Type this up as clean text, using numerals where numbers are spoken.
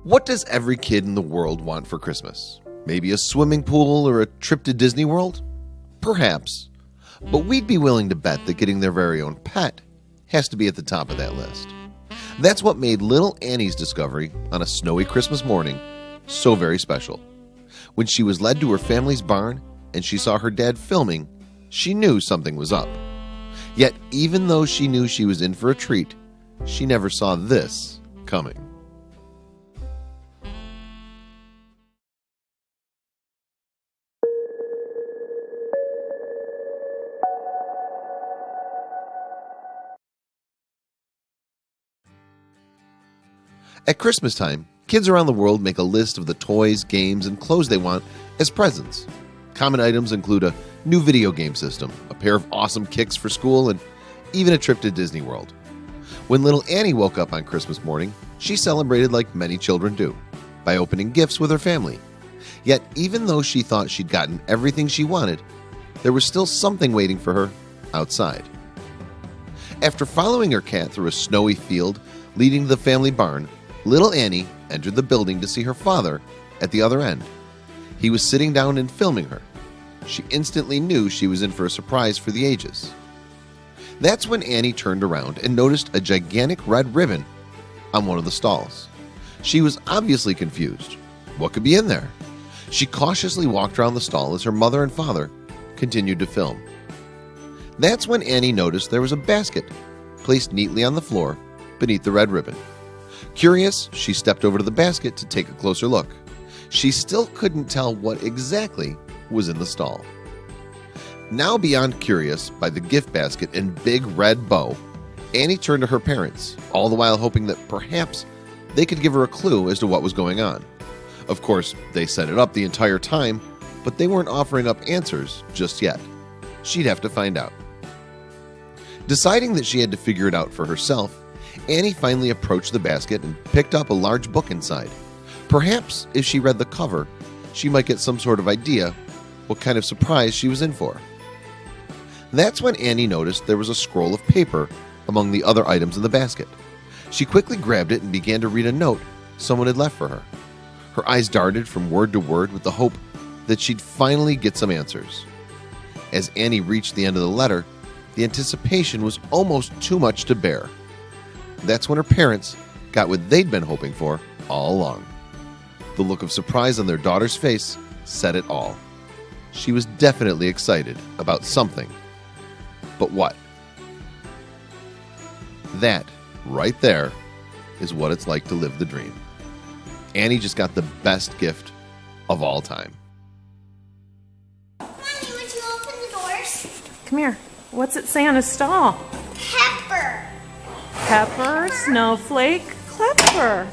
What does every kid in the world want for Christmas? Maybe a swimming pool or a trip to Disney World? Perhaps. But we'd be willing to bet that getting their very own pet has to be at the top of that list. That's what made little Annie's discovery on a snowy Christmas morning so very special. When she was led to her family's barn and she saw her dad filming, she knew something was up. Yet, even though she knew she was in for a treat, she never saw this coming. At Christmas time, kids around the world make a list of the toys, games, and clothes they want as presents. Common items include a new video game system, a pair of awesome kicks for school, and even a trip to Disney World. When little Annie woke up on Christmas morning, she celebrated like many children do, by opening gifts with her family. Yet, even though she thought she'd gotten everything she wanted, there was still something waiting for her outside. After following her cat through a snowy field leading to the family barn, little Annie entered the building to see her father at the other end. He was sitting down and filming her. She instantly knew she was in for a surprise for the ages. That's when Annie turned around and noticed a gigantic red ribbon on one of the stalls. She was obviously confused. What could be in there? She cautiously walked around the stall as her mother and father continued to film. That's when Annie noticed there was a basket placed neatly on the floor beneath the red ribbon. Curious, she stepped over to the basket to take a closer look. She still couldn't tell what exactly was in the stall. Now beyond curious by the gift basket and big red bow, Annie turned to her parents, all the while hoping that perhaps they could give her a clue as to what was going on. Of course, they set it up the entire time, but they weren't offering up answers just yet. She'd have to find out. Deciding that she had to figure it out for herself, Annie finally approached the basket and picked up a large book inside. Perhaps if she read the cover, she might get some sort of idea what kind of surprise she was in for. That's when Annie noticed there was a scroll of paper among the other items in the basket. She quickly grabbed it and began to read a note someone had left for her. Her eyes darted from word to word with the hope that she'd finally get some answers. As Annie reached the end of the letter, the anticipation was almost too much to bear. That's when her parents got what they'd been hoping for all along. The look of surprise on their daughter's face said it all. She was definitely excited about something. But what? That, right there, is what it's like to live the dream. Annie just got the best gift of all time. Mommy, would you open the doors? Come here. What's it say on a stall? Pepper. Pepper, snowflake, Clepper.